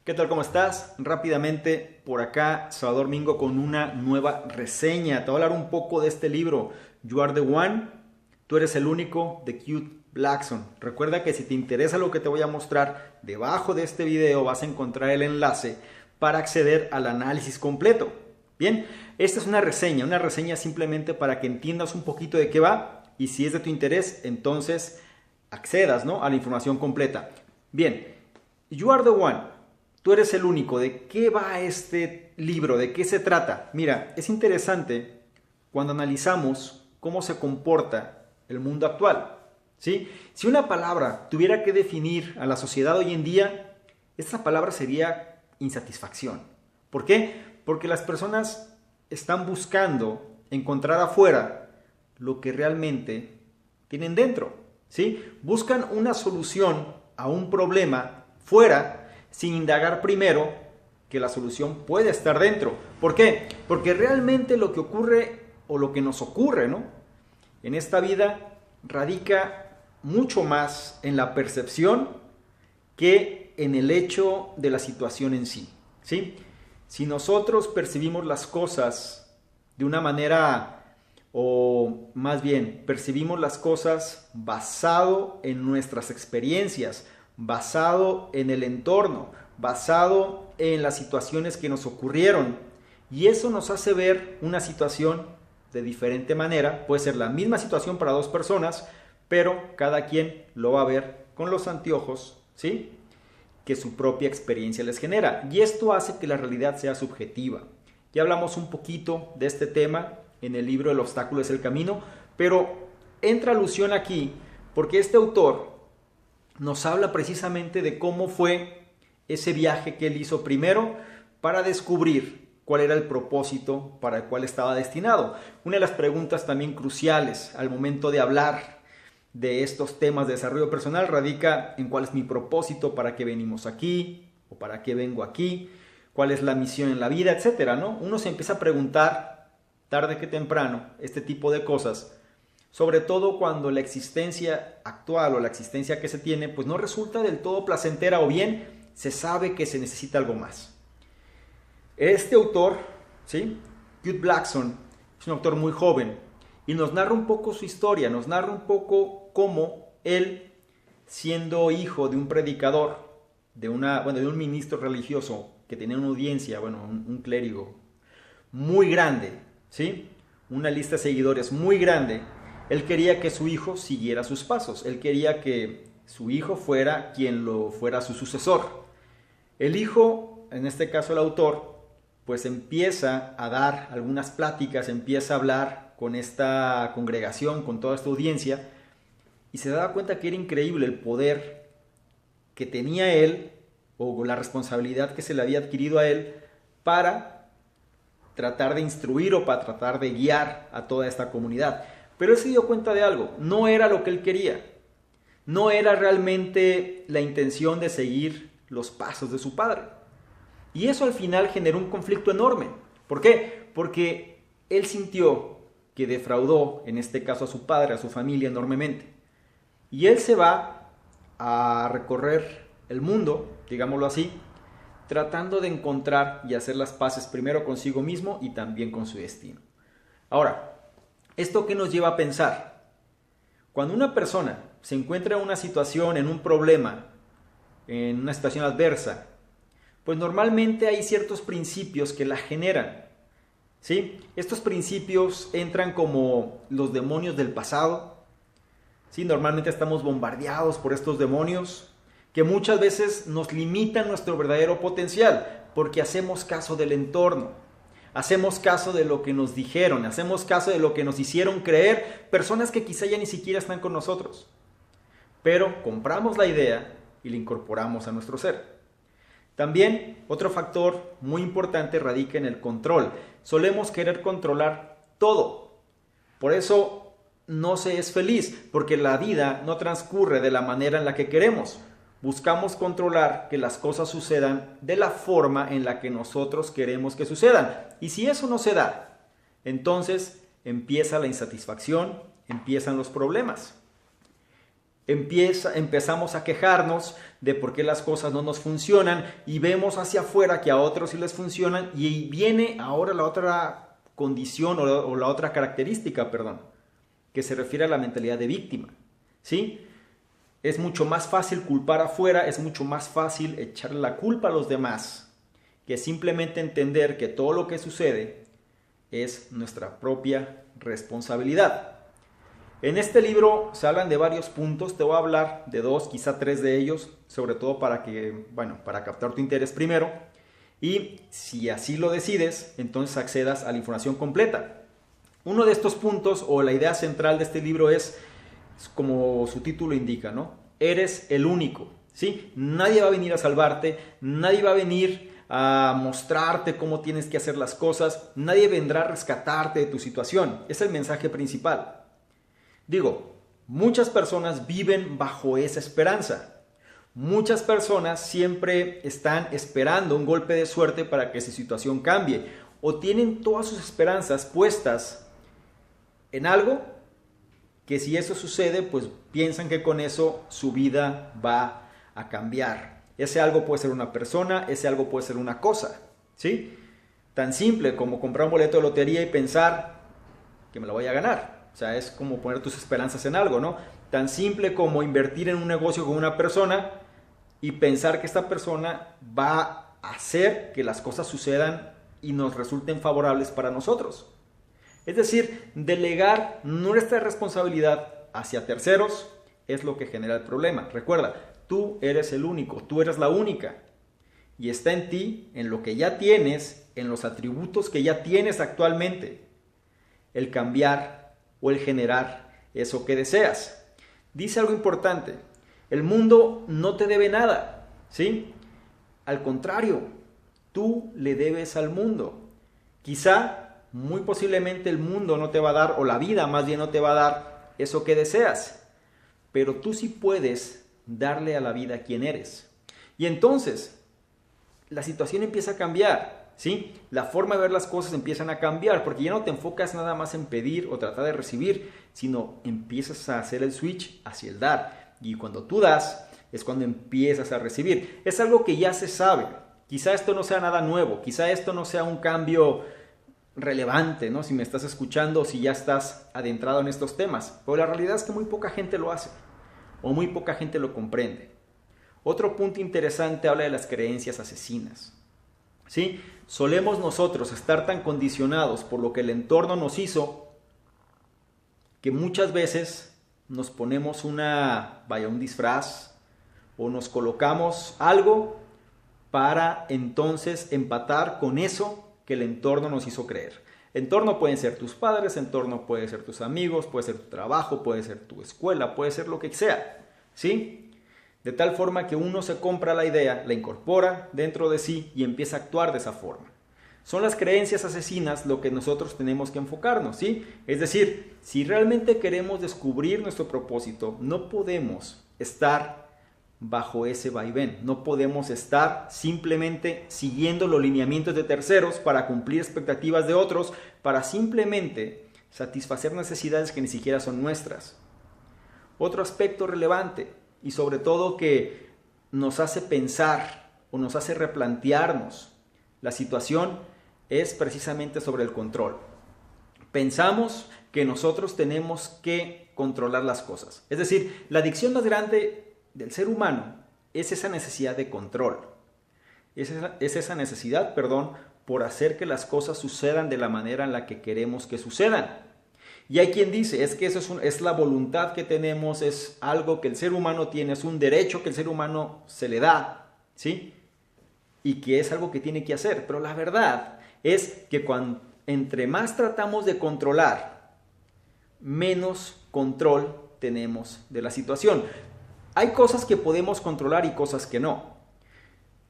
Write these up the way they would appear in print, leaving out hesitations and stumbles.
¿Qué tal? ¿Cómo estás? Rápidamente por acá, Salvador Mingo con una nueva reseña. Te voy a hablar un poco de este libro, You Are the One, Tú eres el único, de Knut Blackson. Recuerda que si te interesa lo que te voy a mostrar, debajo de este video vas a encontrar el enlace para acceder al análisis completo. Bien, esta es una reseña simplemente para que entiendas un poquito de qué va y si es de tu interés, entonces accedas, ¿no?, a la información completa. Bien, You Are the One. Tú eres el único. ¿De qué va este libro? ¿De qué se trata? Mira, es interesante cuando analizamos cómo se comporta el mundo actual, ¿sí? Si una palabra tuviera que definir a la sociedad hoy en día, esta palabra sería insatisfacción. ¿Por qué? Porque las personas están buscando encontrar afuera lo que realmente tienen dentro, ¿sí? Buscan una solución a un problema fuera, sin indagar primero que la solución puede estar dentro. ¿Por qué? Porque realmente lo que ocurre o lo que nos ocurre, ¿no?, en esta vida radica mucho más en la percepción que en el hecho de la situación en sí, ¿sí? Si nosotros percibimos las cosas de una manera, o más bien percibimos las cosas basado en nuestras experiencias, basado en el entorno, basado en las situaciones que nos ocurrieron, y eso nos hace ver una situación de diferente manera. Puede ser la misma situación para dos personas, pero cada quien lo va a ver con los anteojos, ¿sí?, que su propia experiencia les genera, y esto hace que la realidad sea subjetiva. Ya hablamos un poquito de este tema en el libro El obstáculo es el camino, pero entra alusión aquí porque este autor nos habla precisamente de cómo fue ese viaje que él hizo primero para descubrir cuál era el propósito para el cual estaba destinado. Una de las preguntas también cruciales al momento de hablar de estos temas de desarrollo personal radica en cuál es mi propósito, para qué venimos aquí o para qué vengo aquí, cuál es la misión en la vida, etcétera, ¿no? Uno se empieza a preguntar tarde que temprano este tipo de cosas, sobre todo cuando la existencia actual o la existencia que se tiene pues no resulta del todo placentera, o bien se sabe que se necesita algo más. Este autor, ¿sí?, Knut Blackson, es un autor muy joven y nos narra un poco su historia, nos narra un poco cómo él, siendo hijo de un predicador, de un ministro religioso que tenía una audiencia, un clérigo muy grande, ¿sí?, una lista de seguidores muy grande. Él quería que su hijo siguiera sus pasos. Él quería que su hijo fuera quien lo fuera su sucesor. El hijo, en este caso el autor, pues empieza a dar algunas pláticas, empieza a hablar con esta congregación, con toda esta audiencia, y se daba cuenta que era increíble el poder que tenía él, o la responsabilidad que se le había adquirido a él, para tratar de instruir o para tratar de guiar a toda esta comunidad. Pero él se dio cuenta de algo: no era lo que él quería, no era realmente la intención de seguir los pasos de su padre. Y eso al final generó un conflicto enorme. ¿Por qué? Porque él sintió que defraudó, en este caso a su padre, a su familia, enormemente. Y él se va a recorrer el mundo, digámoslo así, tratando de encontrar y hacer las paces primero consigo mismo y también con su destino. Ahora, ¿esto qué nos lleva a pensar? Cuando una persona se encuentra en una situación, en un problema, en una situación adversa, pues normalmente hay ciertos principios que la generan, ¿sí? Estos principios entran como los demonios del pasado, ¿sí? Normalmente estamos bombardeados por estos demonios que muchas veces nos limitan nuestro verdadero potencial porque hacemos caso del entorno. Hacemos caso de lo que nos dijeron, hacemos caso de lo que nos hicieron creer personas que quizá ya ni siquiera están con nosotros. Pero compramos la idea y la incorporamos a nuestro ser. También otro factor muy importante radica en el control. Solemos querer controlar todo. Por eso no se es feliz, porque la vida no transcurre de la manera en la que queremos. Buscamos controlar que las cosas sucedan de la forma en la que nosotros queremos que sucedan. Y si eso no se da, entonces empieza la insatisfacción, empiezan los problemas. empezamos a quejarnos de por qué las cosas no nos funcionan y vemos hacia afuera que a otros sí les funcionan y viene ahora la otra condición o la otra característica, perdón, que se refiere a la mentalidad de víctima, ¿sí? Es mucho más fácil culpar afuera, es mucho más fácil echarle la culpa a los demás que simplemente entender que todo lo que sucede es nuestra propia responsabilidad. En este libro se hablan de varios puntos, te voy a hablar de 2, quizá 3 de ellos, sobre todo para captar tu interés primero y si así lo decides, entonces accedas a la información completa. Uno de estos puntos o la idea central de este libro es, como su título indica, ¿no? Eres el único, ¿sí? Nadie va a venir a salvarte, nadie va a venir a mostrarte cómo tienes que hacer las cosas, nadie vendrá a rescatarte de tu situación. Es el mensaje principal. Digo, muchas personas viven bajo esa esperanza. Muchas personas siempre están esperando un golpe de suerte para que su situación cambie o tienen todas sus esperanzas puestas en algo que si eso sucede, pues piensan que con eso su vida va a cambiar. Ese algo puede ser una persona, ese algo puede ser una cosa, ¿sí? Tan simple como comprar un boleto de lotería y pensar que me lo voy a ganar. O sea, es como poner tus esperanzas en algo, ¿no? Tan simple como invertir en un negocio con una persona y pensar que esta persona va a hacer que las cosas sucedan y nos resulten favorables para nosotros. Es decir, delegar nuestra responsabilidad hacia terceros es lo que genera el problema. Recuerda, tú eres el único, tú eres la única. Y está en ti, en lo que ya tienes, en los atributos que ya tienes actualmente, el cambiar o el generar eso que deseas. Dice algo importante, el mundo no te debe nada, ¿sí? Al contrario, tú le debes al mundo. Quizá, muy posiblemente el mundo no te va a dar, o la vida más bien no te va a dar eso que deseas, pero tú sí puedes darle a la vida quien eres. Y entonces, la situación empieza a cambiar. ¿Sí? La forma de ver las cosas empiezan a cambiar porque ya no te enfocas nada más en pedir o tratar de recibir, sino empiezas a hacer el switch hacia el dar. Y cuando tú das es cuando empiezas a recibir. Es algo que ya se sabe. Quizá esto no sea nada nuevo, quizá esto no sea un cambio relevante, ¿no? Si me estás escuchando, si ya estás adentrado en estos temas. Pero la realidad es que muy poca gente lo hace o muy poca gente lo comprende. Otro punto interesante habla de las creencias asesinas. ¿Sí? Solemos nosotros estar tan condicionados por lo que el entorno nos hizo que muchas veces nos ponemos un disfraz o nos colocamos algo para entonces empatar con eso que el entorno nos hizo creer. Entorno pueden ser tus padres, entorno puede ser tus amigos, puede ser tu trabajo, puede ser tu escuela, puede ser lo que sea, ¿sí? De tal forma que uno se compra la idea, la incorpora dentro de sí y empieza a actuar de esa forma. Son las creencias asesinas lo que nosotros tenemos que enfocarnos, ¿sí? Es decir, si realmente queremos descubrir nuestro propósito, no podemos estar bajo ese vaivén, no podemos estar simplemente siguiendo los lineamientos de terceros para cumplir expectativas de otros, para simplemente satisfacer necesidades que ni siquiera son nuestras. Otro aspecto relevante, y sobre todo que nos hace pensar o nos hace replantearnos la situación, es precisamente sobre el control. Pensamos que nosotros tenemos que controlar las cosas. Es decir, la adicción más grande del ser humano es esa necesidad de control. Es esa necesidad, por hacer que las cosas sucedan de la manera en la que queremos que sucedan. Y hay quien dice, es que eso es la voluntad que tenemos, es algo que el ser humano tiene, es un derecho que el ser humano se le da, ¿sí? Y que es algo que tiene que hacer. Pero la verdad es que entre más tratamos de controlar, menos control tenemos de la situación. Hay cosas que podemos controlar y cosas que no.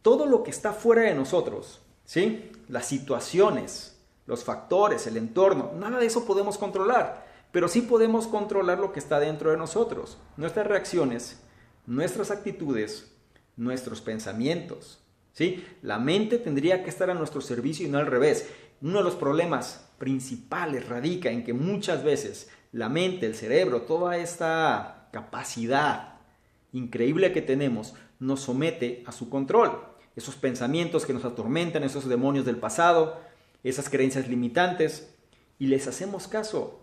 Todo lo que está fuera de nosotros, ¿sí? Las situaciones, los factores, el entorno, nada de eso podemos controlar, pero sí podemos controlar lo que está dentro de nosotros, nuestras reacciones, nuestras actitudes, nuestros pensamientos, ¿sí? La mente tendría que estar a nuestro servicio y no al revés. Uno de los problemas principales radica en que muchas veces la mente, el cerebro, toda esta esa capacidad increíble que tenemos nos somete a su control. Esos pensamientos que nos atormentan, esos demonios del pasado, esas creencias limitantes, y les hacemos caso.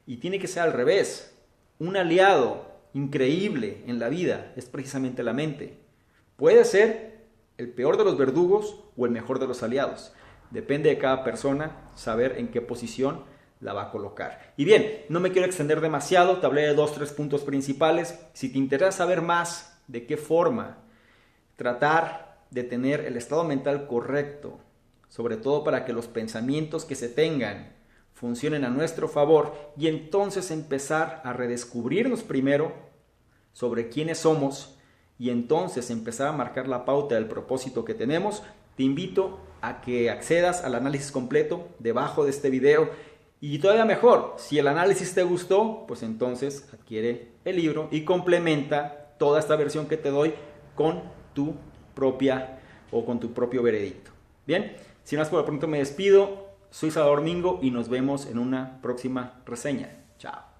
Y tiene que ser al revés. Un aliado increíble en la vida es precisamente la mente. Puede ser el peor de los verdugos o el mejor de los aliados. Depende de cada persona saber en qué posición la va a colocar. Y bien, no me quiero extender demasiado, te hablé de 2-3 puntos principales. Si te interesa saber más de qué forma tratar de tener el estado mental correcto, sobre todo para que los pensamientos que se tengan funcionen a nuestro favor, y entonces empezar a redescubrirnos primero sobre quiénes somos, y entonces empezar a marcar la pauta del propósito que tenemos, te invito a que accedas al análisis completo debajo de este video. Y todavía mejor, si el análisis te gustó, pues entonces adquiere el libro y complementa toda esta versión que te doy con tu propia o con tu propio veredicto. Bien, sin más por el pronto me despido. Soy Salvador Mingo y nos vemos en una próxima reseña. Chao.